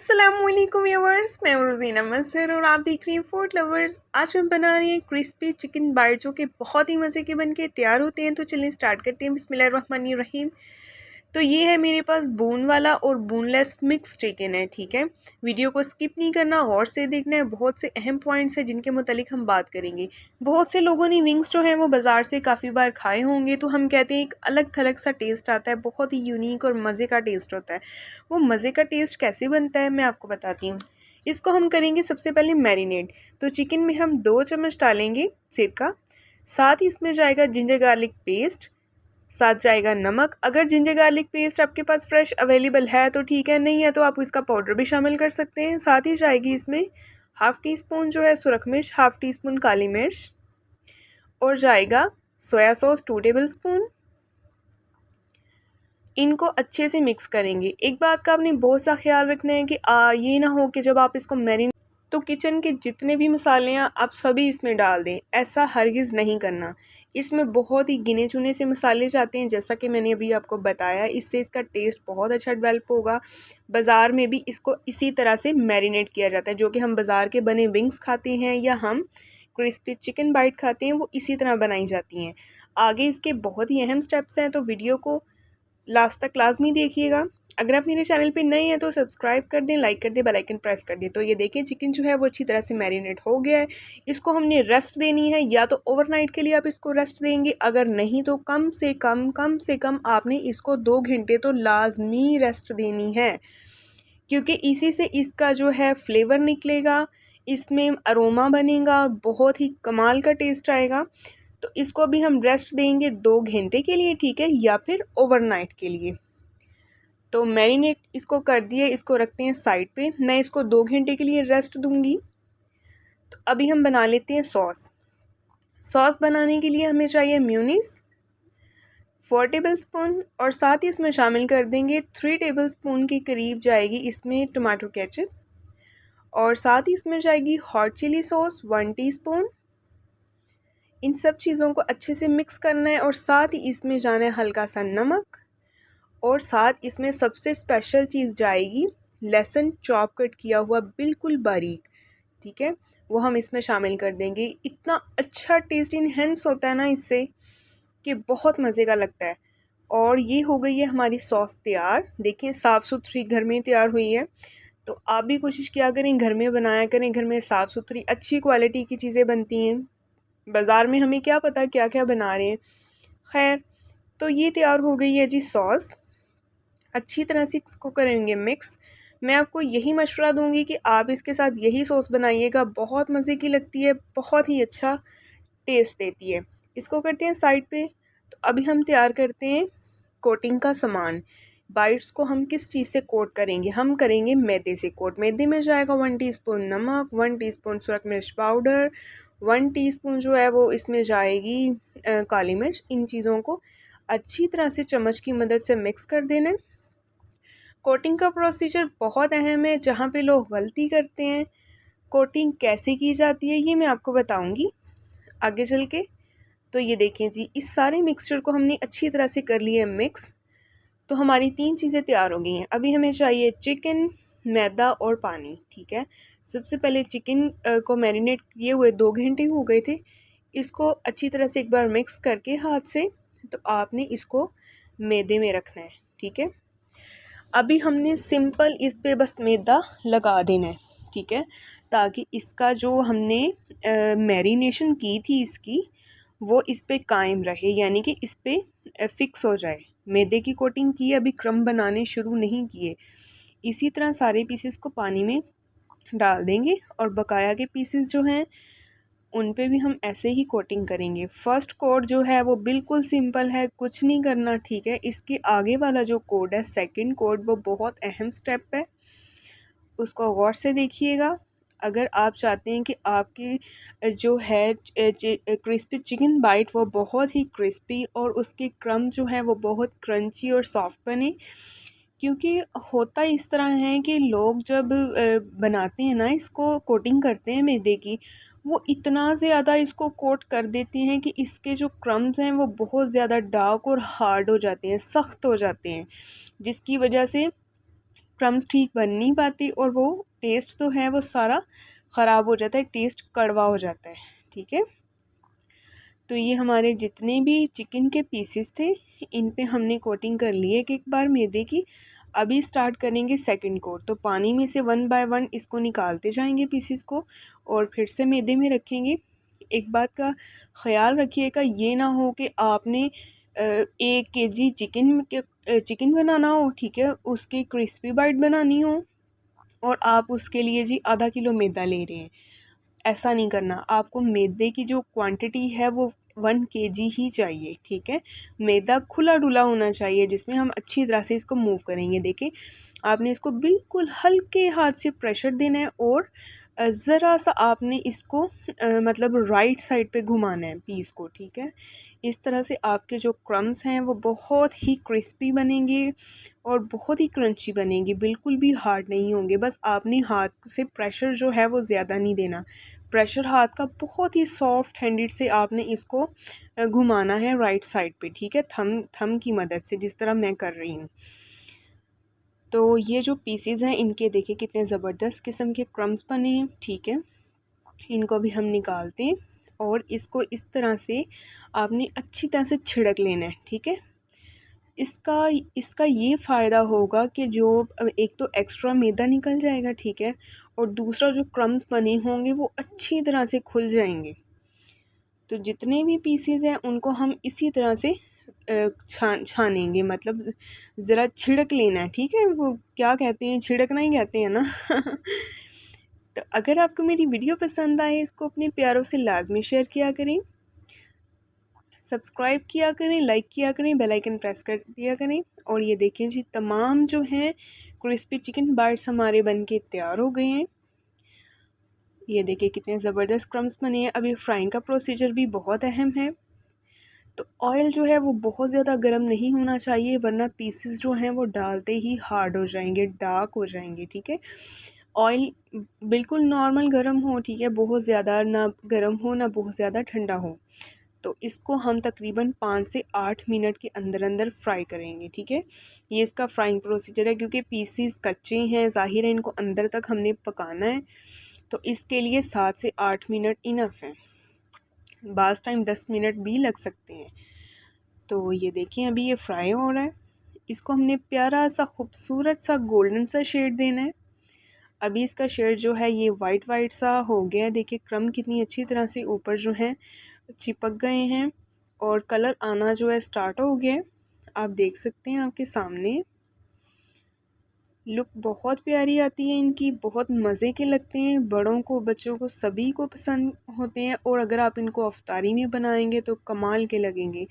अस्सलामुअलैकुम व्यूअर्स, मैं रोज़ीना मस्हर और आप देख रही हैं फूड लवर्स। आज हम बना रहे हैं क्रिस्पी चिकन बाइट जो कि बहुत ही मज़े के बन के तैयार होते हैं। तो चलिए स्टार्ट करते हैं। बिस्मिल्लाहिर्रहमानिर्रहीम। तो ये है मेरे पास बोन वाला और बोनलेस मिक्स चिकन है, ठीक है। वीडियो को स्किप नहीं करना, गौर से देखना है। बहुत से अहम पॉइंट्स हैं जिनके मुतालिक हम बात करेंगे। बहुत से लोगों ने विंग्स जो है वो बाज़ार से काफ़ी बार खाए होंगे, तो हम कहते हैं एक अलग थलग सा टेस्ट आता है, बहुत ही यूनिक और मज़े का टेस्ट होता है। वो मज़े का टेस्ट कैसे बनता है मैं आपको बताती हूँ। इसको हम करेंगे सबसे पहले मैरिनेट। तो चिकन में हम 2 चम्मच डालेंगे सिरका, साथ ही इसमें जाएगा जिंजर गार्लिक पेस्ट, साथ जाएगा नमक। अगर जिंजर गार्लिक पेस्ट आपके पास फ्रेश अवेलेबल है तो ठीक है, नहीं है तो आप इसका पाउडर भी शामिल कर सकते हैं। साथ ही जाएगी इसमें हाफ़ टी स्पून जो है सुरख मिर्च, हाफ़ टी स्पून काली मिर्च, और जाएगा सोया सॉस 2 टेबल स्पून। इनको अच्छे से मिक्स करेंगे। एक बात का आपने बहुत सा ख्याल रखना है कि ये ना हो कि जब आप इसको मैरिनेट तो किचन के जितने भी मसाले हैं आप सभी इसमें डाल दें, ऐसा हरगिज़ नहीं करना। इसमें बहुत ही गिने चुने से मसाले जाते हैं, जैसा कि मैंने अभी आपको बताया। इससे इसका टेस्ट बहुत अच्छा डेवलप होगा। बाज़ार में भी इसको इसी तरह से मैरिनेट किया जाता है, जो कि हम बाज़ार के बने विंग्स खाते हैं या हम क्रिस्पी चिकन बाइट खाते हैं, वो इसी तरह बनाई जाती हैं। आगे इसके बहुत ही अहम स्टेप्स हैं, तो वीडियो को लास्ट तक लाजमी देखिएगा। अगर आप मेरे चैनल पे नए हैं तो सब्सक्राइब कर दें, लाइक कर दें, बेल आइकन प्रेस कर दें। तो ये देखें चिकन जो है वो अच्छी तरह से मैरिनेट हो गया है। इसको हमने रेस्ट देनी है, या तो ओवरनाइट के लिए आप इसको रेस्ट देंगे, अगर नहीं तो कम से कम आपने इसको 2 घंटे तो लाजमी रेस्ट देनी है, क्योंकि इसी से इसका जो है फ्लेवर निकलेगा, इसमें अरोमा बनेगा, बहुत ही कमाल का टेस्ट आएगा। तो इसको अभी हम रेस्ट देंगे 2 घंटे के लिए, ठीक है, या फिर ओवरनाइट के लिए। तो मैरिनेट इसको कर दिए, इसको रखते हैं साइड पे। मैं इसको 2 घंटे के लिए रेस्ट दूंगी। तो अभी हम बना लेते हैं सॉस। सॉस बनाने के लिए हमें चाहिए म्यूनीस 4 टेबल स्पून, और साथ ही इसमें शामिल कर देंगे 3 टेबल स्पून के करीब जाएगी इसमें टमाटो केचप, और साथ ही इसमें जाएगी हॉट चिली सॉस 1 टीस्पून। इन सब चीज़ों को अच्छे से मिक्स करना है, और साथ ही इसमें जाना है हल्का सा नमक, और साथ इसमें सबसे स्पेशल चीज़ जाएगी लहसुन चॉप कट किया हुआ बिल्कुल बारीक, ठीक है, वो हम इसमें शामिल कर देंगे। इतना अच्छा टेस्ट इनहेंस होता है ना इससे कि बहुत मज़े का लगता है। और ये हो गई है हमारी सॉस तैयार। देखें साफ़ सुथरी घर में तैयार हुई है। तो आप भी कोशिश किया करें, घर में बनाया करें। घर में साफ़ सुथरी अच्छी क्वालिटी की चीज़ें बनती हैं, बाज़ार में हमें क्या पता क्या क्या बना रहे हैं। खैर, तो ये तैयार हो गई है जी सॉस। अच्छी तरह से इसको करेंगे मिक्स। मैं आपको यही मशवरा दूंगी कि आप इसके साथ यही सॉस बनाइएगा, बहुत मज़े की लगती है, बहुत ही अच्छा टेस्ट देती है। इसको करते हैं साइड पे। तो अभी हम तैयार करते हैं कोटिंग का सामान। बाइट्स को हम किस चीज़ से कोट करेंगे? हम करेंगे मैदे से कोट। मैदे में जाएगा 1 टीस्पून नमक, 1 टीस्पून सुरख मिर्च पाउडर, 1 टीस्पून जो है वो इसमें जाएगी काली मिर्च। इन चीज़ों को अच्छी तरह से चम्मच की मदद से मिक्स कर देना है। कोटिंग का प्रोसीजर बहुत अहम है, जहाँ पे लोग गलती करते हैं। कोटिंग कैसे की जाती है ये मैं आपको बताऊंगी आगे चल के। तो ये देखें जी, इस सारे मिक्सचर को हमने अच्छी तरह से कर लिया है मिक्स। तो हमारी 3 चीज़ें तैयार हो गई हैं। अभी हमें चाहिए चिकन, मैदा और पानी, ठीक है। सबसे पहले चिकन को मैरिनेट किए हुए 2 घंटे हो गए थे। इसको अच्छी तरह से एक बार मिक्स करके हाथ से, तो आपने इसको मैदे में रखना है, ठीक है। अभी हमने सिंपल इस पे बस मैदा लगा देना है, ठीक है, ताकि इसका जो हमने मैरिनेशन की थी इसकी, वो इस पे कायम रहे, यानी कि इस पे फिक्स हो जाए। मैदे की कोटिंग की, अभी क्रम बनाने शुरू नहीं किए। इसी तरह सारे पीसेस को पानी में डाल देंगे, और बकाया के पीसेस जो हैं उन पे भी हम ऐसे ही कोटिंग करेंगे। फर्स्ट कोट जो है वो बिल्कुल सिंपल है, कुछ नहीं करना, ठीक है। इसके आगे वाला जो कोड है सेकंड कोड, वो बहुत अहम स्टेप है, उसको गौर से देखिएगा। अगर आप चाहते हैं कि आपकी जो है क्रिस्पी चिकन बाइट वो बहुत ही क्रिस्पी और उसके क्रम जो है वो बहुत क्रंची और सॉफ्ट बने, क्योंकि होता इस तरह है कि लोग जब बनाते हैं ना, इसको कोटिंग करते हैं मैदे की, वो इतना ज़्यादा इसको कोट कर देते हैं कि इसके जो क्रम्स हैं वो बहुत ज़्यादा डार्क और हार्ड हो जाते हैं, सख्त हो जाते हैं, जिसकी वजह से क्रम्स ठीक बन नहीं पाती और वो टेस्ट तो है वो सारा ख़राब हो जाता है, टेस्ट कड़वा हो जाता है। ठीक है, तो ये हमारे जितने भी चिकन के पीसेस थे इन पे हमने कोटिंग कर ली है एक बार मैदे की। अभी स्टार्ट करेंगे सेकंड कोट। तो पानी में से 1 बाय 1 इसको निकालते जाएंगे पीसेस को और फिर से मैदे में रखेंगे। एक बात का ख्याल रखिएगा, ये ना हो कि आपने 1 kg चिकन बनाना हो, ठीक है, उसकी क्रिस्पी बाइट बनानी हो और आप उसके लिए जी आधा किलो मैदा ले रहे हैं। ऐसा नहीं करना, आपको मैदे की जो क्वांटिटी है वो 1 kg ही चाहिए। ठीक है, मैदा खुला डुला होना चाहिए जिसमें हम अच्छी तरह से इसको मूव करेंगे। देखें, आपने इसको बिल्कुल हल्के हाथ से प्रेशर देना है और ज़रा सा आपने इसको मतलब राइट साइड पे घुमाना है पीस को। ठीक है, इस तरह से आपके जो क्रम्स हैं वो बहुत ही क्रिस्पी बनेंगे और बहुत ही क्रंची बनेंगे, बिल्कुल भी हार्ड नहीं होंगे। बस आपने हाथ से प्रेशर जो है वो ज़्यादा नहीं देना, प्रेशर हाथ का बहुत ही सॉफ्ट हैंडेड से आपने इसको घुमाना है राइट साइड पे। ठीक है, थम की मदद से, जिस तरह मैं कर रही हूँ। तो ये जो पीसेस हैं इनके देखिए कितने ज़बरदस्त किस्म के क्रम्स बने हैं। ठीक है, इनको भी हम निकालते हैं और इसको इस तरह से आपने अच्छी तरह से छिड़क लेना है। ठीक है, इसका ये फ़ायदा होगा कि जो एक तो एक्स्ट्रा मैदा निकल जाएगा, ठीक है, और दूसरा जो क्रम्स बने होंगे वो अच्छी तरह से खुल जाएंगे। तो जितने भी पीसेस हैं उनको हम इसी तरह से छानेंगे, मतलब ज़रा छिड़क लेना है। ठीक है, वो क्या कहते हैं, छिड़कना ही कहते हैं ना। तो अगर आपको मेरी वीडियो पसंद आए इसको अपने प्यारों से लाजमी शेयर किया करें, सब्सक्राइब किया करें, लाइक किया करें, बेल आइकन प्रेस कर दिया करें। और ये देखें जी, तमाम जो हैं क्रिस्पी चिकन बाइट्स हमारे बनके तैयार हो गए हैं। ये देखिए कितने ज़बरदस्त क्रम्स बने हैं। अभी फ्राइंग का प्रोसीजर भी बहुत अहम है। तो ऑयल जो है वो बहुत ज़्यादा गर्म नहीं होना चाहिए, वरना पीसेस जो हैं वो डालते ही हार्ड हो जाएंगे, डार्क हो जाएंगे। ठीक है, ऑयल बिल्कुल नॉर्मल गर्म हो, ठीक है, बहुत ज़्यादा ना गर्म हो ना बहुत ज़्यादा ठंडा हो। तो इसको हम तकरीबन 5 से 8 मिनट के अंदर अंदर फ्राई करेंगे। ठीक है, ये इसका फ्राइंग प्रोसीजर है, क्योंकि पीसेस कच्चे हैं, ज़ाहिर है इनको अंदर तक हमने पकाना है, तो इसके लिए 7 से 8 मिनट इनफ है। बाज़ टाइम 10 मिनट भी लग सकते हैं। तो ये देखिए अभी ये फ्राई हो रहा है, इसको हमने प्यारा सा खूबसूरत सा गोल्डन सा शेड देना है। अभी इसका शेड जो है ये वाइट वाइट सा हो गया है। देखिए क्रम कितनी अच्छी तरह से ऊपर जो है चिपक गए हैं और कलर आना जो है स्टार्ट हो गया है। आप देख सकते हैं आपके सामने, लुक बहुत प्यारी आती है इनकी, बहुत मज़े के लगते हैं, बड़ों को बच्चों को सभी को पसंद होते हैं। और अगर आप इनको अफ्तारी में बनाएंगे तो कमाल के लगेंगे।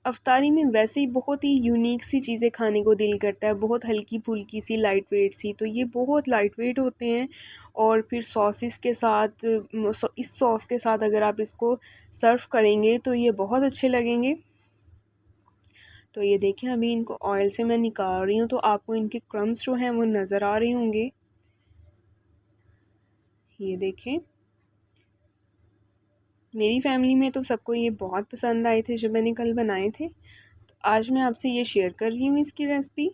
अफ्तारी में वैसे ही बहुत ही यूनिक सी चीज़ें खाने को दिल करता है, बहुत हल्की फुल्की सी, लाइट वेट सी। तो ये बहुत लाइट वेट होते हैं और फिर सॉसेस के साथ, इस सॉस के साथ अगर आप इसको सर्व करेंगे तो ये बहुत अच्छे लगेंगे। तो ये देखें अभी इनको ऑयल से मैं निकाल रही हूँ, तो आपको इनके क्रम्स जो हैं वो नज़र आ रहे होंगे। ये देखें, मेरी फैमिली में तो सबको ये बहुत पसंद आए थे जब मैंने कल बनाए थे। तो आज मैं आपसे ये शेयर कर रही हूँ इसकी रेसिपी।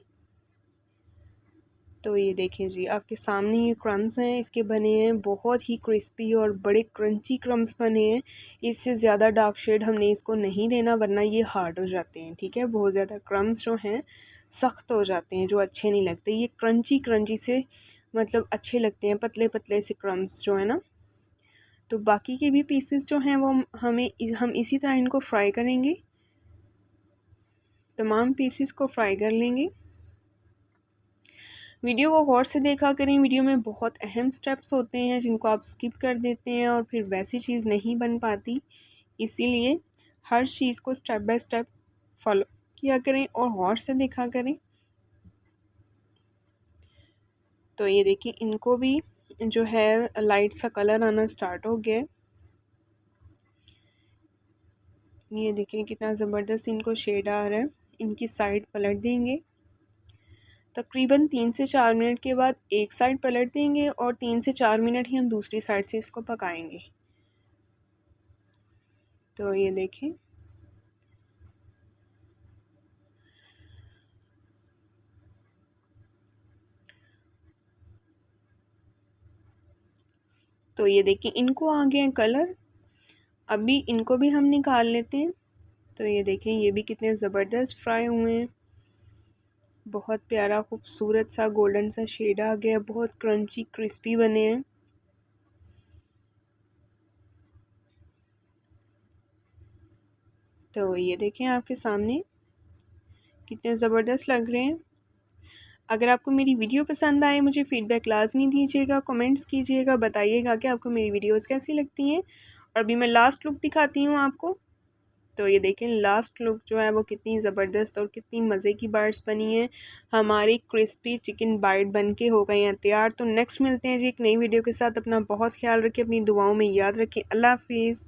तो ये देखें जी, आपके सामने ये क्रम्स हैं, इसके बने हैं बहुत ही क्रिस्पी और बड़े क्रंची क्रम्स बने हैं। इससे ज़्यादा डार्क शेड हमने इसको नहीं देना, वरना ये हार्ड हो जाते हैं। ठीक है, बहुत ज़्यादा क्रम्स जो हैं सख्त हो जाते हैं, जो अच्छे नहीं लगते। ये क्रंची क्रंची से मतलब अच्छे लगते हैं, पतले पतले से क्रम्स जो है ना। तो बाकी के भी पीसेस जो हैं वो हम इसी तरह इनको फ्राई करेंगे, तमाम पीसेस को फ्राई कर लेंगे। वीडियो को गौर से देखा करें, वीडियो में बहुत अहम स्टेप्स होते हैं जिनको आप स्किप कर देते हैं और फिर वैसी चीज़ नहीं बन पाती। इसीलिए हर चीज़ को स्टेप बाय स्टेप फॉलो किया करें और गौर से देखा करें। तो ये देखिए इनको भी जो है लाइट सा कलर आना स्टार्ट हो गया है। ये देखिए कितना ज़बरदस्त इनको शेड आ रहा है। इनकी साइड पलट देंगे, तकरीबन 3 से 4 मिनट के बाद एक साइड पलट देंगे और 3 से 4 मिनट ही हम दूसरी साइड से इसको पकाएंगे। तो ये देखें, तो ये देखिए इनको आ गए हैं कलर। अभी इनको भी हम निकाल लेते हैं। तो ये देखें ये भी कितने ज़बरदस्त फ्राई हुए हैं। बहुत प्यारा खूबसूरत सा गोल्डन सा शेड आ गया, बहुत क्रंची क्रिस्पी बने हैं। तो ये देखें आपके सामने कितने ज़बरदस्त लग रहे हैं। अगर आपको मेरी वीडियो पसंद आए मुझे फ़ीडबैक लाजमी दीजिएगा, कमेंट्स कीजिएगा, बताइएगा कि आपको मेरी वीडियोस कैसी लगती हैं। और अभी मैं लास्ट लुक दिखाती हूँ आपको। तो ये देखें लास्ट लुक जो है वो कितनी ज़बरदस्त और कितनी मज़े की बाइट्स बनी हैं। हमारी क्रिस्पी चिकन बाइट बन के हो गई हैं तैयार। तो नेक्स्ट मिलते हैं जी एक नई वीडियो के साथ। अपना बहुत ख्याल रखें, अपनी दुआओं में याद रखें। अल्लाह हाफिज़।